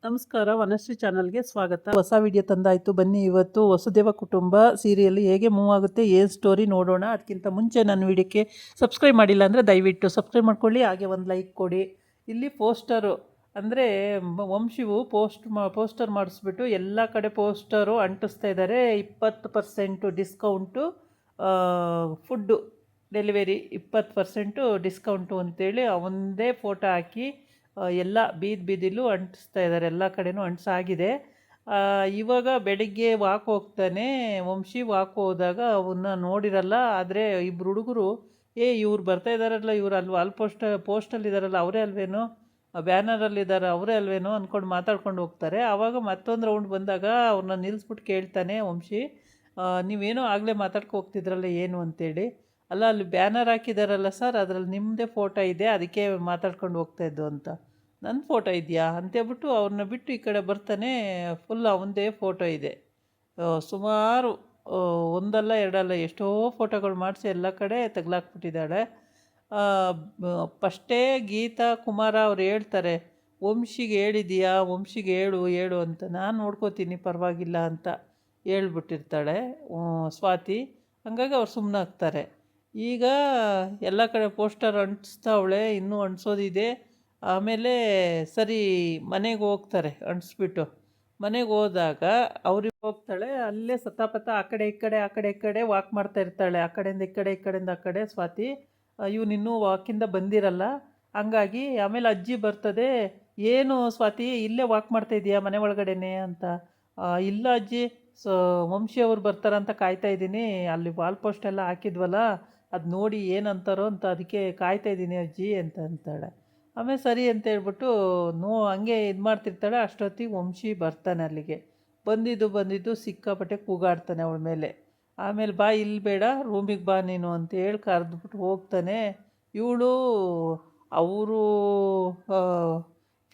ನಮಸ್ಕಾರ, ವನಶ್ರೀ ಚಾನಲ್ಗೆ ಸ್ವಾಗತ. ಹೊಸ ವಿಡಿಯೋ ತಂದಾಯಿತು. ಬನ್ನಿ ಇವತ್ತು ವಸುದೇವ ಕುಟುಂಬ ಸೀರಿಯಲ್ ಹೇಗೆ ಮೂವ್ ಆಗುತ್ತೆ, ಏನು ಸ್ಟೋರಿ ನೋಡೋಣ. ಅದಕ್ಕಿಂತ ಮುಂಚೆ ನನ್ನ ವಿಡಿಯೋಕ್ಕೆ ಸಬ್ಸ್ಕ್ರೈಬ್ ಮಾಡಿಲ್ಲ ಅಂದರೆ ದಯವಿಟ್ಟು ಸಬ್ಸ್ಕ್ರೈಬ್ ಮಾಡ್ಕೊಳ್ಳಿ, ಹಾಗೆ ಒಂದು ಲೈಕ್ ಕೊಡಿ. ಇಲ್ಲಿ ಪೋಸ್ಟರು ಅಂದರೆ ವಂಶಿವು ಪೋಸ್ಟರ್ ಮಾಡಿಸ್ಬಿಟ್ಟು ಎಲ್ಲ ಕಡೆ ಪೋಸ್ಟರು ಅಂಟಿಸ್ತಾ ಇದ್ದಾರೆ. 20% ಡಿಸ್ಕೌಂಟು, ಫುಡ್ಡು ಡೆಲಿವರಿ 20% ಡಿಸ್ಕೌಂಟು ಅಂತೇಳಿ ಅವನದೇ ಫೋಟೋ ಹಾಕಿ ಎಲ್ಲ ಬೀದಿಲೂ ಅಂಟಿಸ್ತಾ ಇದ್ದಾರೆ. ಎಲ್ಲ ಕಡೆನೂ ಅಂಟಿಸಾಗಿದೆ. ಇವಾಗ ಬೆಳಿಗ್ಗೆ ವಾಕ್ ಹೋಗ್ತಾನೆ ವಂಶಿ. ವಾಕ್ ಹೋದಾಗ ಅವನ್ನ ನೋಡಿರಲ್ಲ. ಆದರೆ ಇಬ್ಬರು ಹುಡುಗರು ಇವ್ರು ಬರ್ತಾ ಇದ್ದಾರಲ್ಲ, ಇವ್ರು ಅಲ್ವಾ ಅಲ್ಲಿ ಪೋಸ್ಟಲ್ಲಿದ್ದಾರಲ್ಲ ಅವರೇ ಅಲ್ವೇನೋ, ಬ್ಯಾನರಲ್ಲಿದ್ದಾರೆ ಅವರೇ ಅಲ್ವೇನೋ ಅಂದ್ಕೊಂಡು ಮಾತಾಡ್ಕೊಂಡು ಹೋಗ್ತಾರೆ. ಆವಾಗ ಮತ್ತೊಂದು ರೌಂಡ್ ಬಂದಾಗ ಅವ್ರನ್ನ ನಿಲ್ಲಿಸ್ಬಿಟ್ಟು ಕೇಳ್ತಾನೆ ವಂಶಿ, ನೀವೇನೋ ಆಗಲೇ ಮಾತಾಡ್ಕೊ ಹೋಗ್ತಿದ್ರಲ್ಲ ಏನು ಅಂತೇಳಿ. ಅಲ್ಲ, ಅಲ್ಲಿ ಬ್ಯಾನರ್ ಹಾಕಿದಾರಲ್ಲ ಸರ್, ಅದರಲ್ಲಿ ನಿಮ್ಮದೇ ಫೋಟೋ ಇದೆ, ಅದಕ್ಕೆ ಮಾತಾಡ್ಕೊಂಡು ಹೋಗ್ತಾಯಿದ್ದು ಅಂತ. ನನ್ನ ಫೋಟೋ ಇದೆಯಾ ಅಂತೇಳ್ಬಿಟ್ಟು ಅವ್ರನ್ನ ಬಿಟ್ಟು ಈ ಕಡೆ ಬರ್ತಾನೆ. ಫುಲ್ ಅವನದೇ ಫೋಟೋ ಇದೆ. ಸುಮಾರು ಒಂದಲ್ಲ ಎರಡಲ್ಲ ಎಷ್ಟೋ ಫೋಟೋಗಳು ಮಾಡಿಸಿ ಎಲ್ಲ ಕಡೆ ತೆಗ್ಲಾಕ್ಬಿಟ್ಟಿದ್ದಾಳೆ. ಫಸ್ಟೇ ಗೀತಾ ಕುಮಾರ ಅವ್ರು ಹೇಳ್ತಾರೆ, ವಂಶಿಗೆ ಹೇಳಿದೀಯಾ, ವಂಶಿಗೆ ಹೇಳು ಅಂತ. ನಾನು ನೋಡ್ಕೋತೀನಿ ಪರವಾಗಿಲ್ಲ ಅಂತ ಹೇಳ್ಬಿಟ್ಟಿರ್ತಾಳೆ ಸ್ವಾತಿ. ಹಾಗಾಗಿ ಅವ್ರು ಸುಮ್ಮನಾಗ್ತಾರೆ. ಈಗ ಎಲ್ಲ ಕಡೆ ಪೋಸ್ಟರ್ ಅಂಟಿಸ್ತಾವಳೆ, ಇನ್ನೂ ಅಂಟಿಸೋದಿದೆ. ಆಮೇಲೆ ಸರಿ ಮನೆಗೆ ಹೋಗ್ತಾರೆ. ಅಂಟಿಸ್ಬಿಟ್ಟು ಮನೆಗೆ ಹೋದಾಗ ಅವ್ರಿಗೆ ಹೋಗ್ತಾಳೆ. ಅಲ್ಲೇ ಸತಾಪತ ಆ ಕಡೆ ಈ ಕಡೆ ವಾಕ್ ಮಾಡ್ತಾ ಇರ್ತಾಳೆ. ಆ ಕಡೆಯಿಂದ ಈ ಕಡೆಯಿಂದ ಆ ಕಡೆ ಸ್ವಾತಿ. ಇವನಿನ್ನೂ ವಾಕಿಂದ ಬಂದಿರಲ್ಲ. ಹಂಗಾಗಿ ಆಮೇಲೆ ಅಜ್ಜಿ ಬರ್ತದೆ. ಏನು ಸ್ವಾತಿ ಇಲ್ಲೇ ವಾಕ್ ಮಾಡ್ತಾ ಇದೀಯಾ ಮನೆ ಒಳಗಡೆನೆ ಅಂತ. ಇಲ್ಲ ಅಜ್ಜಿ, ವಂಶಿಯವ್ರು ಬರ್ತಾರಂತ ಕಾಯ್ತಾ ಇದ್ದೀನಿ, ಅಲ್ಲಿ ವಾಲ್ ಪೋಸ್ಟ್ ಎಲ್ಲ ಹಾಕಿದ್ವಲ್ಲ ಅದು ನೋಡಿ ಏನಂತಾರೋ ಅಂತ ಅದಕ್ಕೆ ಕಾಯ್ತಾ ಇದ್ದೀನಿ ಅಜ್ಜಿ ಅಂತ ಅಂತಾಳೆ. ಆಮೇಲೆ ಸರಿ ಅಂತ ಹೇಳ್ಬಿಟ್ಟು ಹಂಗೆ ಇದು ಮಾಡ್ತಿರ್ತಾಳೆ. ಅಷ್ಟೊತ್ತಿಗೆ ವಂಶಿ ಬರ್ತಾನೆ ಅಲ್ಲಿಗೆ. ಬಂದಿದ್ದು ಸಿಕ್ಕಾಪಟ್ಟೆ ಕೂಗಾಡ್ತಾನೆ ಅವಳ ಮೇಲೆ. ಆಮೇಲೆ ಬಾ, ಇಲ್ಲಿ ಬೇಡ ರೂಮಿಗೆ ಬಾ ನೀನು ಅಂತ ಹೇಳಿ ಕರೆದ್ಬಿಟ್ಟು ಹೋಗ್ತಾನೆ. ಇವಳು ಅವರು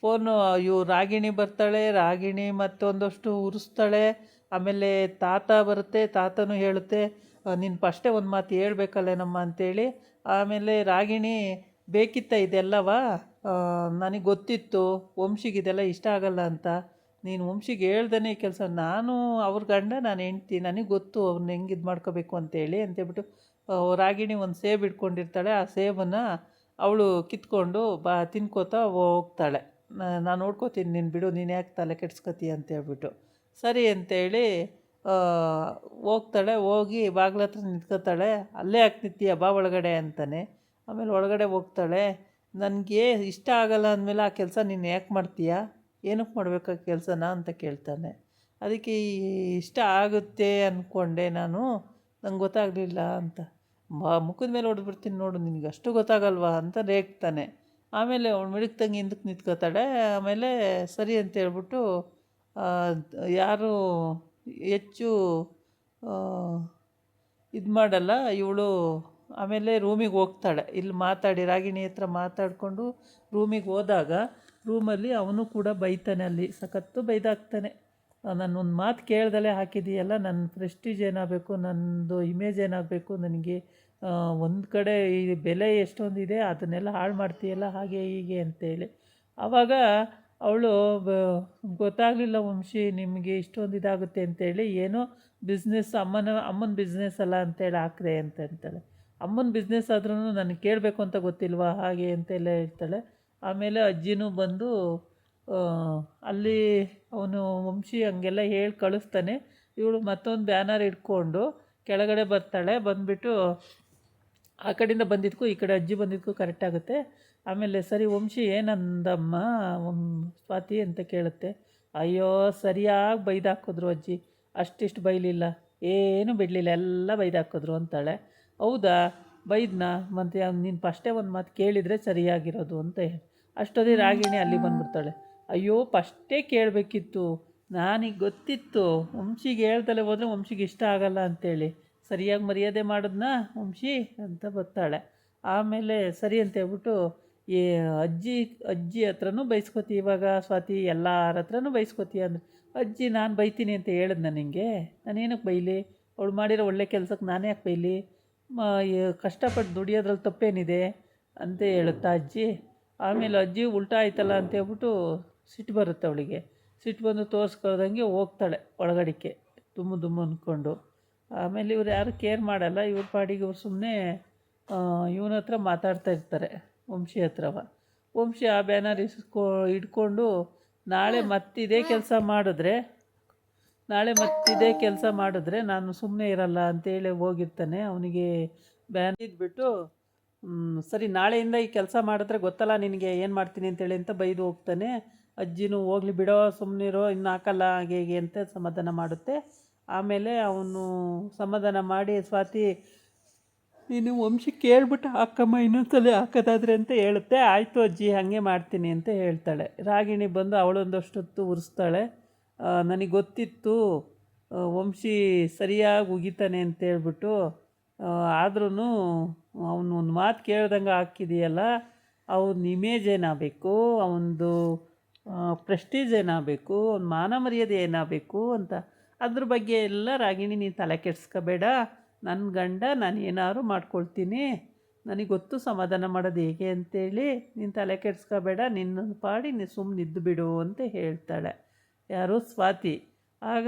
ಫೋನು ರಾಗಿಣಿ ಬರ್ತಾಳೆ. ರಾಗಿಣಿ ಮತ್ತೊಂದಷ್ಟು ಉರಿಸ್ತಾಳೆ. ಆಮೇಲೆ ತಾತ ಬರುತ್ತೆ. ತಾತನೂ ಹೇಳುತ್ತೆ, ನೀನು ಫಸ್ಟೇ ಒಂದು ಮಾತು ಹೇಳ್ಬೇಕಲ್ಲೇನಮ್ಮ ಅಂತೇಳಿ. ಆಮೇಲೆ ರಾಗಿಣಿ, ಬೇಕಿತ್ತ ಇದೆಲ್ಲವ, ನನಗೆ ಗೊತ್ತಿತ್ತು ವಂಶಿಗೆ ಇದೆಲ್ಲ ಇಷ್ಟ ಆಗಲ್ಲ ಅಂತ. ನೀನು ವಂಶಿಗೆ ಹೇಳ್ದೇ ಕೆಲಸ. ನಾನು ಅವ್ರ ಗಂಡ, ನಾನು ಹೆಂಡ್ತಿ, ನನಗೆ ಗೊತ್ತು ಅವ್ರನ್ನ ಹೆಂಗೆ ಇದು ಮಾಡ್ಕೋಬೇಕು ಅಂತೇಳಿ ಅಂತೇಳ್ಬಿಟ್ಟು ರಾಗಿಣಿ ಒಂದು ಸೇಬು ಇಟ್ಕೊಂಡಿರ್ತಾಳೆ. ಆ ಸೇಬನ್ನು ಅವಳು ಕಿತ್ಕೊಂಡು ತಿನ್ಕೋತಾ ಹೋಗ್ತಾಳೆ. ನಾನು ನೋಡ್ಕೋತೀನಿ, ನೀನು ಬಿಡು, ನೀನು ಯಾಕೆ ತಲೆ ಕೆಡ್ಸ್ಕೊತೀಯ ಅಂತೇಳ್ಬಿಟ್ಟು. ಸರಿ ಅಂತೇಳಿ ಹೋಗ್ತಾಳೆ. ಹೋಗಿ ಬಾಗ್ಲ ಹತ್ರ ನಿಂತ್ಕೋತಾಳೆ. ಅಲ್ಲೇ ಯಾಕೆ ನಿಂತೀಯ, ಬಾ ಒಳಗಡೆ ಅಂತಾನೆ. ಆಮೇಲೆ ಒಳಗಡೆ ಹೋಗ್ತಾಳೆ. ನನಗೆ ಇಷ್ಟ ಆಗಲ್ಲ ಅಂದಮೇಲೆ ಆ ಕೆಲಸ ನೀನು ಯಾಕೆ ಮಾಡ್ತೀಯಾ, ಏನಕ್ಕೆ ಮಾಡಬೇಕು ಆ ಕೆಲಸನ ಅಂತ ಕೇಳ್ತಾನೆ. ಅದಕ್ಕೆ ಇಷ್ಟ ಆಗುತ್ತೆ ಅಂದ್ಕೊಂಡೆ ನಾನು, ನಂಗೆ ಗೊತ್ತಾಗಲಿಲ್ಲ ಅಂತ. ಮುಖದ ಮೇಲೆ ಹೊಡೆದ್ಬಿಡ್ತೀನಿ ನೋಡು, ನಿನಗೆ ಅಷ್ಟು ಗೊತ್ತಾಗಲ್ವಾ ಅಂತ ರೇಗ್ತಾನೆ. ಆಮೇಲೆ ಅವಳು ಮಿಡುಕ್ತಂಗೆ ಹಿಂದಕ್ಕೆ ನಿಂತ್ಕೋತಾಳೆ. ಆಮೇಲೆ ಸರಿ ಅಂತ ಹೇಳ್ಬಿಟ್ಟು ಯಾರು ಹೆಚ್ಚು ಇದು ಮಾಡಲ್ಲ ಇವಳು. ಆಮೇಲೆ ರೂಮಿಗೆ ಹೋಗ್ತಾಳೆ. ಇಲ್ಲಿ ರಾಗಿಣಿ ಹತ್ರ ಮಾತಾಡಿಕೊಂಡು ರೂಮಿಗೆ ಹೋದಾಗ ರೂಮಲ್ಲಿ ಅವನು ಕೂಡ ಬೈತಾನೆ. ಅಲ್ಲಿ ಸಖತ್ತು ಬೈದಾಕ್ತಾನೆ. ನಾನೊಂದು ಮಾತು ಕೇಳ್ದಲೇ ಹಾಕಿದೀಯಲ್ಲ, ನನ್ನ ಪ್ರೆಸ್ಟೀಜ್ ಏನಾಗಬೇಕು, ನನ್ನದು ಇಮೇಜ್ ಏನಾಗಬೇಕು, ನನಗೆ ಒಂದು ಕಡೆ ಈ ಬೆಲೆ ಎಷ್ಟೊಂದಿದೆ ಅದನ್ನೆಲ್ಲ ಹಾಳು ಮಾಡ್ತೀಯಲ್ಲ, ಹಾಗೆ ಹೀಗೆ ಅಂತೇಳಿ. ಆವಾಗ ಅವಳು ಗೊತ್ತಾಗಲಿಲ್ಲ ವಂಶಿ ನಿಮಗೆ ಇಷ್ಟೊಂದು ಇದಾಗುತ್ತೆ ಅಂತೇಳಿ, ಏನೋ ಬಿಸ್ನೆಸ್ ಅಮ್ಮನ ಬಿಸ್ನೆಸ್ ಅಲ್ಲ ಅಂತೇಳಿ ಹಾಕಿದೆ ಅಂತ ಅಂತಾಳೆ. ಅಮ್ಮನ ಬಿಸ್ನೆಸ್ ಆದ್ರೂ ನನಗೆ ಕೇಳಬೇಕು ಅಂತ ಗೊತ್ತಿಲ್ವಾ ಹಾಗೆ ಅಂತೆಲ್ಲ ಹೇಳ್ತಾಳೆ. ಆಮೇಲೆ ಅಜ್ಜಿನೂ ಬಂದು ಅಲ್ಲಿ ಅವನು ವಂಶಿ ಹಂಗೆಲ್ಲ ಹೇಳಿ ಕಳಿಸ್ತಾನೆ. ಇವಳು ಮತ್ತೊಂದು ಬ್ಯಾನರ್ ಇಟ್ಕೊಂಡು ಕೆಳಗಡೆ ಬರ್ತಾಳೆ. ಬಂದುಬಿಟ್ಟು ಆ ಕಡೆಯಿಂದ ಬಂದಿದ್ದಕ್ಕೂ ಈ ಕಡೆ ಅಜ್ಜಿ ಬಂದಿದ್ದಕ್ಕೂ ಕರೆಕ್ಟ್ ಆಗುತ್ತೆ. ಆಮೇಲೆ ಸರಿ ವಂಶಿ ಏನಂದಮ್ಮ ಸ್ವಾತಿ ಅಂತ ಕೇಳುತ್ತೆ. ಅಯ್ಯೋ ಸರಿಯಾಗಿ ಬೈದಾಕಿದ್ರು ಅಜ್ಜಿ, ಅಷ್ಟಿಷ್ಟು ಬೈಲಿಲ್ಲ, ಏನೂ ಬಿಡಲಿಲ್ಲ, ಎಲ್ಲ ಬೈದಾಕಿದ್ರು ಅಂತಾಳೆ. ಹೌದಾ, ಬೈದ್ನಾ, ಮತ್ತು ನೀನು ಫಸ್ಟೇ ಒಂದು ಮಾತು ಕೇಳಿದರೆ ಸರಿಯಾಗಿರೋದು ಅಂತ ಹೇಳಿ. ಅಷ್ಟೊತ್ತಿಗೆ ರಾಗಿಣಿ ಅಲ್ಲಿ ಬಂದುಬಿಡ್ತಾಳೆ. ಅಯ್ಯೋ ಫಸ್ಟೇ ಕೇಳಬೇಕಿತ್ತು, ನನಗೆ ಗೊತ್ತಿತ್ತು ವಂಶಿಗೆ ಹೇಳ್ದಲೇ ಹೋದರೆ ವಂಶಿಗೆ ಇಷ್ಟ ಆಗಲ್ಲ ಅಂತೇಳಿ, ಸರಿಯಾಗಿ ಮರ್ಯಾದೆ ಮಾಡಿದ್ನಾ ವಂಶಿ ಅಂತ ಬರ್ತಾಳೆ. ಆಮೇಲೆ ಸರಿ ಅಂತ ಹೇಳ್ಬಿಟ್ಟು ಅಜ್ಜಿ ಹತ್ರನೂ ಬೈಸ್ಕೊತಿ ಇವಾಗ ಸ್ವಾತಿ, ಎಲ್ಲರ ಹತ್ರನೂ ಬೈಸ್ಕೊತೀಯ ಅಂದರೆ. ಅಜ್ಜಿ ನಾನು ಬೈತೀನಿ ಅಂತ ಹೇಳಿದ್ನ ನಿನಗೆ, ನಾನೇನಕ್ಕೆ ಬೈಲಿ, ಅವಳು ಮಾಡಿರೋ ಒಳ್ಳೆ ಕೆಲಸಕ್ಕೆ ನಾನು ಯಾಕೆ ಬೈಲಿ, ಕಷ್ಟಪಟ್ಟು ದುಡಿಯೋದ್ರಲ್ಲಿ ತಪ್ಪೇನಿದೆ ಅಂತ ಹೇಳುತ್ತಾ ಅಜ್ಜಿ. ಆಮೇಲೆ ಅಜ್ಜಿ ಉಲ್ಟಾ ಆಯ್ತಲ್ಲ ಅಂತೇಳ್ಬಿಟ್ಟು ಸಿಟ್ಟು ಬರುತ್ತೆ ಅವಳಿಗೆ. ಸಿಟ್ಟು ಬಂದು ತೋರಿಸ್ಕೊಳ್ದಂಗೆ ಹೋಗ್ತಾಳೆ ಒಳಗಡಿಕೆ ದುಮ್ಮು ದುಮ್ಮು ಅಂದ್ಕೊಂಡು. ಆಮೇಲೆ ಇವ್ರು ಯಾರು ಕೇರ್ ಮಾಡಲ್ಲ, ಇವ್ರ ಪಾಡಿಗೆ ಇವ್ರು ಸುಮ್ಮನೆ ಇವನ ಹತ್ರ ಮಾತಾಡ್ತಾ ಇರ್ತಾರೆ, ವಂಶಿ ಹತ್ರವ. ವಂಶಿ ಆ ಬ್ಯಾನರ್ ಹಿಡ್ಕೊಂಡು ನಾಳೆ ಮತ್ತಿದೇ ಕೆಲಸ ಮಾಡಿದ್ರೆ ನಾನು ಸುಮ್ಮನೆ ಇರಲ್ಲ ಅಂತೇಳಿ ಹೋಗಿರ್ತಾನೆ. ಅವನಿಗೆ ಬ್ಯಾನ್ ಇದ್ಬಿಟ್ಟು ಸರಿ ನಾಳೆಯಿಂದ ಈ ಕೆಲಸ ಮಾಡಿದ್ರೆ ಗೊತ್ತಲ್ಲ ನಿನಗೆ ಏನು ಮಾಡ್ತೀನಿ ಅಂತೇಳಿ ಅಂತ ಬೈದು ಹೋಗ್ತಾನೆ. ಅಜ್ಜಿನೂ ಹೋಗ್ಲಿ ಬಿಡೋ ಸುಮ್ಮನಿರೋ ಇನ್ನು ಹಾಕಲ್ಲ ಹಾಗೆ ಹೀಗೆ ಅಂತ ಸಮಾಧಾನ ಮಾಡುತ್ತೆ. ಆಮೇಲೆ ಅವನು ಸಮಾಧಾನ ಮಾಡಿ, ಸ್ವಾತಿ ನೀನು ವಂಶಿ ಕೇಳ್ಬಿಟ್ಟು ಹಾಕಮ್ಮ ಇನ್ನೊಂದ್ಸಲ ಹಾಕೋದಾದ್ರೆ ಅಂತ ಹೇಳುತ್ತೆ. ಆಯಿತು ಅಜ್ಜಿ ಹಾಗೆ ಮಾಡ್ತೀನಿ ಅಂತ ಹೇಳ್ತಾಳೆ. ರಾಗಿಣಿ ಬಂದು ಅವಳೊಂದಷ್ಟೊತ್ತು ಉರಿಸ್ತಾಳೆ. ನನಗೆ ಗೊತ್ತಿತ್ತು ವಂಶಿ ಸರಿಯಾಗಿ ಉಗಿತಾನೆ ಅಂತೇಳ್ಬಿಟ್ಟು, ಆದ್ರೂ ಅವನು ಒಂದು ಮಾತು ಕೇಳ್ದಂಗೆ ಹಾಕಿದೆಯಲ್ಲ, ಅವನ ಇಮೇಜ್ ಏನಾಗಬೇಕು, ಅವನದು ಪ್ರೆಸ್ಟೀಜ್ ಏನಾಗಬೇಕು, ಅವ್ನ ಮಾನ ಮರ್ಯಾದೆ ಏನಾಗಬೇಕು ಅಂತ ಅದ್ರ ಬಗ್ಗೆ ಎಲ್ಲ ರಾಗಿಣಿ ನೀನು ತಲೆ ಕೆಡಿಸ್ಕೋಬೇಡ, ನನ್ನ ಗಂಡ ನಾನು ಏನಾದ್ರು ಮಾಡ್ಕೊಳ್ತೀನಿ, ನನಗೆ ಗೊತ್ತು ಸಮಾಧಾನ ಮಾಡೋದು ಹೇಗೆ ಅಂತೇಳಿ, ನೀನು ತಲೆ ಕೆಡಿಸ್ಕೋಬೇಡ, ನಿನ್ನ ಪಾಡಿ ನೀನು ಸುಮ್ಮನೆ ಇದ್ದು ಬಿಡು ಅಂತ ಹೇಳ್ತಾಳೆ ಯಾರು ಸ್ವಾತಿ. ಆಗ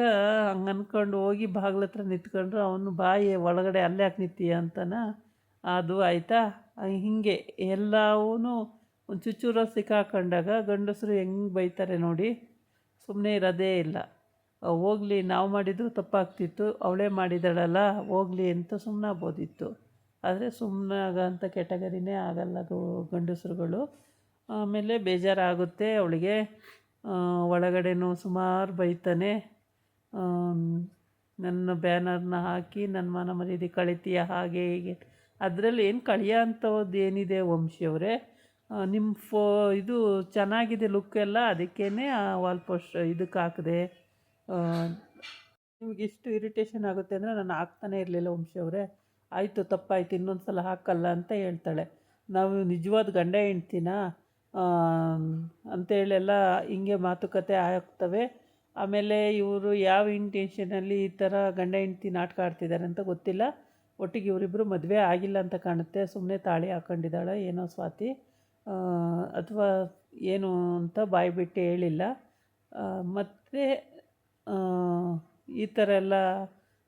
ಹಂಗೆ ಅಂದ್ಕೊಂಡು ಹೋಗಿ ಬಾಗ್ಲ ಹತ್ರ ನಿಂತ್ಕೊಂಡ್ರು. ಅವನು ಬಾಯಿ ಒಳಗಡೆ ಅಲ್ಲೇ ಯಾಕೆ ನಿಂತೀಯ ಅಂತನ. ಅದು ಆಯಿತಾ. ಹೀಗೆ ಎಲ್ಲವೂ ಒಂದು ಚುಚ್ಚೂರ ಸಿಕ್ಕಾಕೊಂಡಾಗ ಗಂಡಸರು ಹೆಂಗೆ ಬೈತಾರೆ ನೋಡಿ, ಸುಮ್ಮನೆ ಇರೋದೇ ಇಲ್ಲ. ಹೋಗಲಿ ನಾವು ಮಾಡಿದರೂ ತಪ್ಪಾಗ್ತಿತ್ತು, ಅವಳೇ ಮಾಡಿದಳಲ್ಲ ಹೋಗಲಿ ಅಂತ ಸುಮ್ಮನಾಗ್ಬೋದಿತ್ತು. ಆದರೆ ಸುಮ್ಮನಾಗಂಥ ಕೆಟಗರಿನೇ ಆಗಲ್ಲ ಗಂಡಸರುಗಳು. ಆಮೇಲೆ ಬೇಜಾರಾಗುತ್ತೆ ಅವಳಿಗೆ. ಒಳಗಡೆನೂ ಸುಮಾರು ಬೈತಾನೆ. ನನ್ನ ಬ್ಯಾನರ್ನ ಹಾಕಿ ನನ್ನ ಮಾನ ಮರ್ಯಾದೆ ಕಳಿತೀಯ ಹಾಗೆ ಹೀಗೆ. ಅದರಲ್ಲಿ ಏನು ಕಳಿಯೋ ಅಂಥದ್ದು ಏನಿದೆ ವಂಶಿಯವರೇ, ನಿಮ್ಮ ಇದು ಚೆನ್ನಾಗಿದೆ ಲುಕ್ ಎಲ್ಲ, ಅದಕ್ಕೇ ವಾಲ್ ಪೋಸ್ಟ್ ಇದಕ್ಕೆ ಹಾಕಿದೆ. ನಿಮಗಿಷ್ಟು ಇರಿಟೇಷನ್ ಆಗುತ್ತೆ ಅಂದರೆ ನಾನು ಹಾಕ್ತಾನೆ ಇರಲಿಲ್ಲ ವಂಶಿಯವರೇ. ಆಯಿತು ತಪ್ಪಾಯ್ತು, ಇನ್ನೊಂದು ಸಲ ಹಾಕಲ್ಲ ಅಂತ ಹೇಳ್ತಾಳೆ. ನಾವು ನಿಜವಾದ ಗಂಡ ಹೆಂಡ್ತಿನ ಅಂತೇಳೆಲ್ಲ ಹಿಂಗೆ ಮಾತುಕತೆ ಆಗ್ತವೆ. ಆಮೇಲೆ ಇವರು ಯಾವ ಇಂಟೆನ್ಷನಲ್ಲಿ ಈ ಥರ ಗಂಡ ಹೆಂಡ್ತಿ ನಾಟಕ ಆಡ್ತಿದ್ದಾರೆ ಅಂತ ಗೊತ್ತಿಲ್ಲ. ಒಟ್ಟಿಗೆ ಇವರಿಬ್ಬರು ಮದುವೆ ಆಗಿಲ್ಲ ಅಂತ ಕಾಣುತ್ತೆ, ಸುಮ್ಮನೆ ತಾಳಿ ಹಾಕ್ಕೊಂಡಿದ್ದಾಳೆ ಏನೋ ಸ್ವಾತಿ, ಅಥವಾ ಏನು ಅಂತ ಬಾಯಿ ಬಿಟ್ಟು ಹೇಳಿಲ್ಲ. ಮತ್ತು ಈ ಥರ ಎಲ್ಲ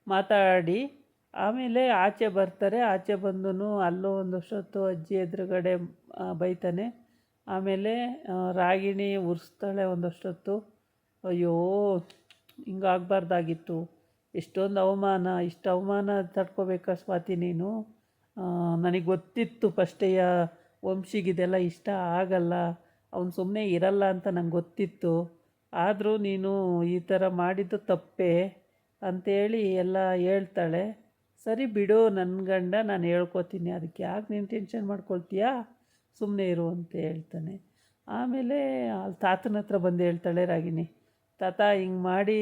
ಮಾತಾಡಿ ಆಮೇಲೆ ಆಚೆ ಬರ್ತಾರೆ. ಆಚೆ ಬಂದು ಅಲ್ಲೂ ಒಂದಷ್ಟೊತ್ತು ಅಜ್ಜಿ ಎದುರುಗಡೆ ಬೈತಾನೆ. ಆಮೇಲೆ ರಾಗಿಣಿ ಉರಿಸ್ತಾಳೆ ಒಂದಷ್ಟೊತ್ತು. ಅಯ್ಯೋ ಹಿಂಗಾಗಬಾರ್ದಾಗಿತ್ತು, ಇಷ್ಟೊಂದು ಅವಮಾನ, ಇಷ್ಟು ಅವಮಾನ ತಡ್ಕೋಬೇಕಾ ಸ್ವಾತಿ ನೀನು? ನನಗೆ ಗೊತ್ತಿತ್ತು ಫಸ್ಟೆಯ ವಂಶಿಗಿದೆಲ್ಲ ಇಷ್ಟ ಆಗಲ್ಲ, ಅವನು ಸುಮ್ಮನೆ ಇರಲ್ಲ ಅಂತ ನಂಗೆ ಗೊತ್ತಿತ್ತು. ಆದರೂ ನೀನು ಈ ಥರ ಮಾಡಿದ್ದು ತಪ್ಪೇ ಅಂಥೇಳಿ ಎಲ್ಲ ಹೇಳ್ತಾಳೆ. ಸರಿ ಬಿಡು, ನನ್ನ ಗಂಡ ನಾನು ಹೇಳ್ಕೊತೀನಿ, ಅದಕ್ಕೆ ಯಾಕೆ ನೀನು ಟೆನ್ಷನ್ ಮಾಡ್ಕೊಳ್ತೀಯಾ, ಸುಮ್ಮನೆ ಇರು ಅಂತ ಹೇಳ್ತಾನೆ. ಆಮೇಲೆ ಅಲ್ಲಿ ತಾತನ ಹತ್ರ ಬಂದು ಹೇಳ್ತಾಳೆ ರಾಗಿಣಿ, ತಾತ ಹಿಂಗೆ ಮಾಡಿ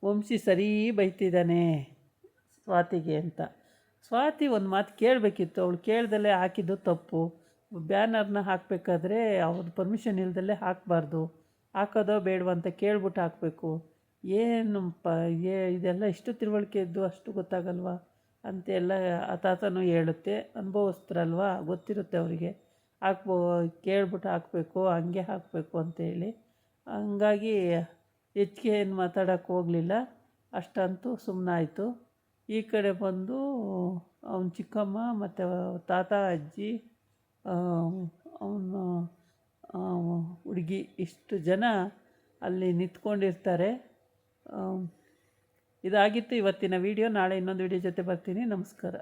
ವಂಶಿ ಸರಿ ಬೈತಿದ್ದಾನೆ ಸ್ವಾತಿಗೆ ಅಂತ. ಸ್ವಾತಿ ಒಂದು ಮಾತು ಕೇಳಬೇಕಿತ್ತು, ಅವಳು ಕೇಳ್ದಲ್ಲೇ ಹಾಕಿದ್ದು ತಪ್ಪು. ಬ್ಯಾನರ್ನ ಹಾಕಬೇಕಾದ್ರೆ ಅವ್ರ ಪರ್ಮಿಷನ್ ಇಲ್ದಲ್ಲೇ ಹಾಕಬಾರ್ದು, ಹಾಕೋದೋ ಬೇಡವ ಅಂತ ಕೇಳ್ಬಿಟ್ಟು ಹಾಕಬೇಕು. ಏನಪ್ಪ ಇದೆಲ್ಲ ಇಷ್ಟು ತಿಳುವಳಿಕೆ ಇದ್ದು ಅಷ್ಟು ಗೊತ್ತಾಗಲ್ವ ಅಂತೆಲ್ಲ ಆ ತಾತನೂ ಹೇಳುತ್ತೆ. ಅನುಭವಿಸ್ತಾರಲ್ವ, ಗೊತ್ತಿರುತ್ತೆ ಅವರಿಗೆ. ಕೇಳ್ಬಿಟ್ಟು ಹಾಕಬೇಕು, ಹಂಗೆ ಹಾಕಬೇಕು ಅಂತೇಳಿ. ಹಂಗಾಗಿ ಹೆಚ್ಚಿಗೆ ಏನು ಮಾತಾಡೋಕ್ಕೆ ಹೋಗಲಿಲ್ಲ, ಅಷ್ಟಂತೂ ಸುಮ್ಮನಾಯಿತು. ಈ ಕಡೆ ಬಂದು ಅವನ ಚಿಕ್ಕಮ್ಮ ಮತ್ತು ತಾತ ಅಜ್ಜಿ ಅವನು ಹುಡುಗಿ ಇಷ್ಟು ಜನ ಅಲ್ಲಿ ನಿಂತ್ಕೊಂಡಿರ್ತಾರೆ. ಇದಾಗಿತ್ತು ಇವತ್ತಿನ ವಿಡಿಯೋ. ನಾಳೆ ಇನ್ನೊಂದು ವಿಡಿಯೋ ಜೊತೆ ಬರ್ತೀನಿ. ನಮಸ್ಕಾರ.